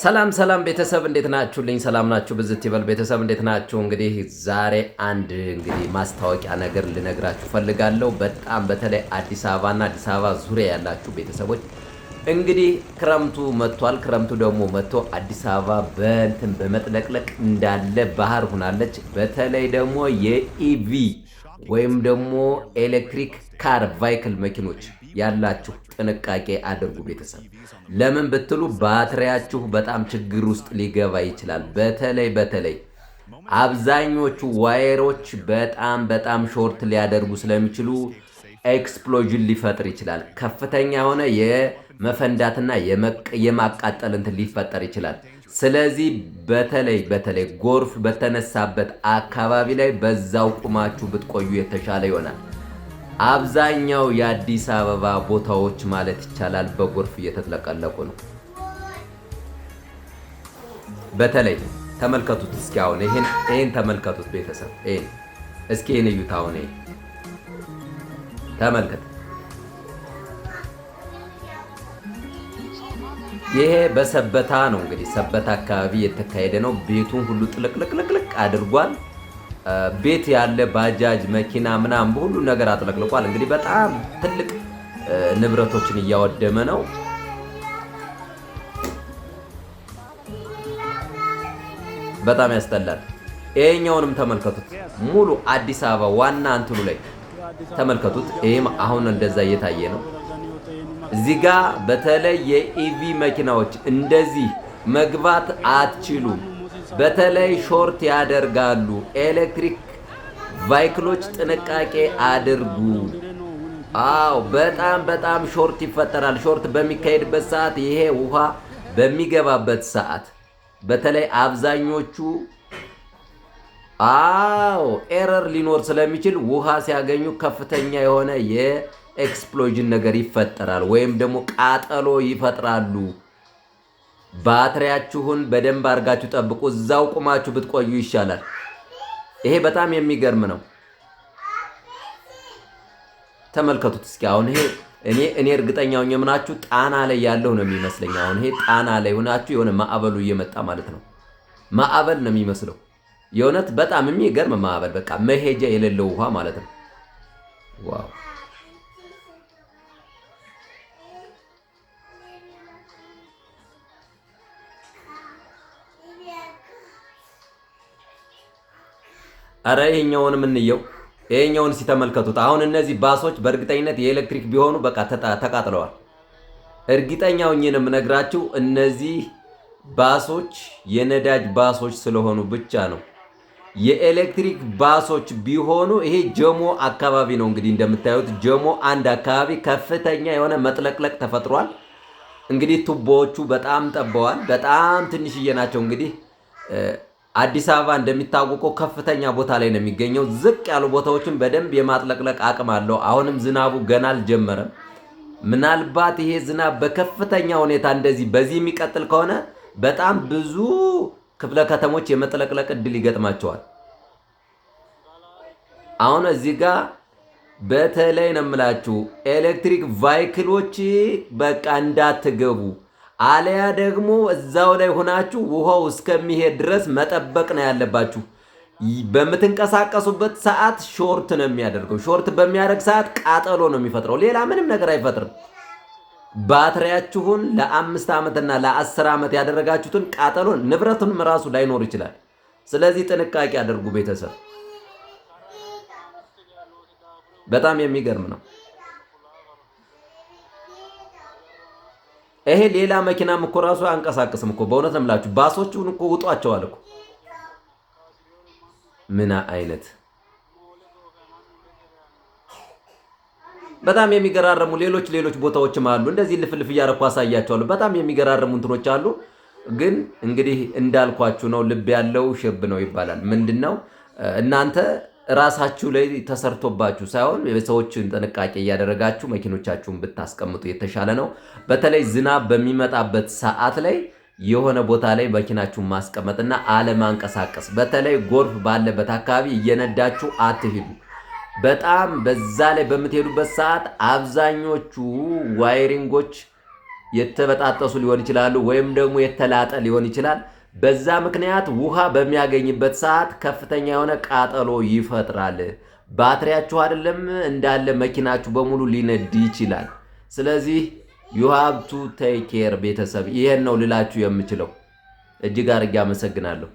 ሰላም ቤተሰብ እንዴት ናችሁልኝ? ሰላም ናችሁ? ብዝት ይበል ቤተሰብ እንዴት ናችሁ? እንግዲህ ዛሬ አንድ ማስታወቂያ ነገር ልነግራችሁ ፈልጋለሁ። በጣም በተለይ አዲስ አበባና አዲስ አበባ ዙሪያ ያላችሁ ቤተሰቦች እንግዲህ ክረምቱ መጥቷል። ክረምቱ ደግሞ መጥቶ አዲስ አበባ በመጥለቅለቅ እንዳለ ባህር ሆናለች። በተለይ ደግሞ የኢቪ ወይም ደግሞ ኤሌክትሪክ ካር ቫይክል መኪኖች ያላችሁ ጥንቃቄ አድርጉ ቤተሰብ። ለምን ብትሉ ባትሪያችሁ በጣም ችግር ውስጥ ሊገባ ይችላል። በተለይ አብዛኞቹ ዋየሮች በጣም ሾርት ሊያደርጉ ስለሚችሉ ኤክስፕሎዥን ሊፈጥር ይችላል። ከፍተኛ የሆነ የመፈንዳትና የማቃጠል እንትን ሊፈጠር ይችላል። ስለዚህ በተለይ ጎርፍ በተነሳበት አካባቢ ላይ በዛው ቁማችሁ ብትቆዩ የተሻለ ይሆናል። አብዛኛው የአዲስ አበባ ቦታዎች ማለት ይቻላል በጎርፍ እየተጥለቀለቁ ነው። በተለይ ተመልከቱት እስኪ አሁን ይሄን ተመልከቱት ቤተሰብ፣ ይሄን እስኪ ይሄን እዩት። አሁን ተመልከቱ። ይሄ በሰበታ ነው እንግዲህ ሰበታ አካባቢ የተካሄደ ነው። ቤቱን ሁሉ ጥልቅልቅልቅ አድርጓል። ቤት ያለ ባጃጅ መኪና ምናምን ሁሉ ነገር አጥለቅልቋል። እንግዲህ በጣም ትልቅ ንብረቶችን እያወደመ ነው። በጣም ያስጠላል። ይሄኛውንም ተመልከቱት። ሙሉ አዲስ አበባ ዋና እንትኑ ላይ ተመልከቱት። ይሄም አሁን እንደዛ እየታየ ነው። እዚህ ጋር በተለይ የኢቪ መኪናዎች እንደዚህ መግባት አትችሉም። በተለይ ሾርት ያደርጋሉ። ኤሌክትሪክ ቫይክሎች ጥንቃቄ አድርጉ። አዎ በጣም ሾርት ይፈጠራል። ሾርት በሚካሄድበት ሰዓት ይሄ ውሃ በሚገባበት ሰዓት በተለይ አብዛኞቹ ኤረር ሊኖር ስለሚችል ውሃ ሲያገኙ ከፍተኛ የሆነ የኤክስፕሎዥን ነገር ይፈጠራል፣ ወይም ደግሞ ቃጠሎ ይፈጥራሉ። ባትሪያችሁን በደንብ አድርጋችሁ ጠብቁ። እዛው ቁማችሁ ብትቆዩ ይሻላል። ይሄ በጣም የሚገርም ነው። ተመልከቱት እስኪ አሁን እኔ እርግጠኛ ሆኜ የምናችሁ ጣና ላይ ያለው ነው የሚመስለኝ። አሁን ይሄ ጣና ላይ ሆናችሁ የሆነ ማዕበሉ እየመጣ ማለት ነው። ማዕበል ነው የሚመስለው። የእውነት በጣም የሚገርም ማዕበል፣ በቃ መሄጃ የሌለው ውሃ ማለት ነው። ዋው! አረ ይሄኛውን እንየው። ይሄኛውን ሲተመልከቱት አሁን እነዚህ ባሶች በእርግጠኝነት የኤሌክትሪክ ቢሆኑ በቃ ተቃጥለዋል። እርግጠኛው እኔን የምነግራችሁ እነዚህ ባሶች የነዳጅ ባሶች ስለሆኑ ብቻ ነው። የኤሌክትሪክ ባሶች ቢሆኑ ይሄ ጀሞ አካባቢ ነው እንግዲህ እንደምታዩት ጀሞ አንድ አካባቢ ከፍተኛ የሆነ መጥለቅለቅ ተፈጥሯል። እንግዲህ ቱቦዎቹ በጣም ጠበዋል። በጣም ትንሽዬ ናቸው። እንግዲህ አዲስ አበባ እንደሚታወቀው ከፍተኛ ቦታ ላይ ነው የሚገኘው። ዝቅ ያሉ ቦታዎችን በደንብ የማጥለቅለቅ አቅም አለው። አሁንም ዝናቡ ገና አልጀመረም። ምናልባት ይሄ ዝናብ በከፍተኛ ሁኔታ በዚህ የሚቀጥል ከሆነ በጣም ብዙ ክፍለ ከተሞች የመጥለቅለቅ እድል ይገጥማቸዋል። አሁን እዚህ ጋር በተለይ ነው የምላችሁ ኤሌክትሪክ ቫይክሎች በቃ እንዳትገቡ፣ አለያ ደግሞ እዛው ላይ ሆናችሁ ውሃው እስከሚሄድ ድረስ መጠበቅ ነው ያለባችሁ። በምትንቀሳቀሱበት ሰዓት ሾርት ነው የሚያደርገው። ሾርት በሚያደርግ ሰዓት ቃጠሎ ነው የሚፈጥረው። ሌላ ምንም ነገር አይፈጥርም። ባትሪያችሁን ለ5 ዓመትና ለ10 ዓመት ያደረጋችሁትን ቃጠሎ ንብረቱንም ራሱ ላይኖር ይችላል። ስለዚህ ጥንቃቄ አድርጉ ቤተሰብ። በጣም የሚገርም ነው። ይሄ ሌላ መኪናም እኮ ራሱ አንቀሳቀስም እኮ በእውነት ነው የምላችሁ። ባሶቹን እኮ ውጧቸዋል እኮ። ምን አይነት በጣም የሚገራረሙ ሌሎች ቦታዎችም አሉ። እንደዚህ ልፍልፍ እያረኩ አሳያቸዋለሁ። በጣም የሚገራረሙ እንትኖች አሉ። ግን እንግዲህ እንዳልኳችሁ ነው፣ ልብ ያለው ሽብ ነው ይባላል። ምንድነው እናንተ ራሳችሁ ላይ ተሰርቶባችሁ ሳይሆን የሰዎችን ጥንቃቄ እያደረጋችሁ መኪኖቻችሁን ብታስቀምጡ የተሻለ ነው። በተለይ ዝናብ በሚመጣበት ሰዓት ላይ የሆነ ቦታ ላይ መኪናችሁን ማስቀመጥና አለማንቀሳቀስ። በተለይ ጎርፍ ባለበት አካባቢ እየነዳችሁ አትሂዱ። በጣም በዛ ላይ በምትሄዱበት ሰዓት አብዛኞቹ ዋይሪንጎች የተበጣጠሱ ሊሆን ይችላሉ፣ ወይም ደግሞ የተላጠ ሊሆን ይችላል። በዛ ምክንያት ውሃ በሚያገኝበት ሰዓት ከፍተኛ የሆነ ቃጠሎ ይፈጥራል። ባትሪያችሁ አይደለም እንዳለ መኪናችሁ በሙሉ ሊነድ ይችላል። ስለዚህ you have to take care ቤተሰብ። ይሄን ነው ልላችሁ የምችለው። እጅግ አድርጌ አመሰግናለሁ።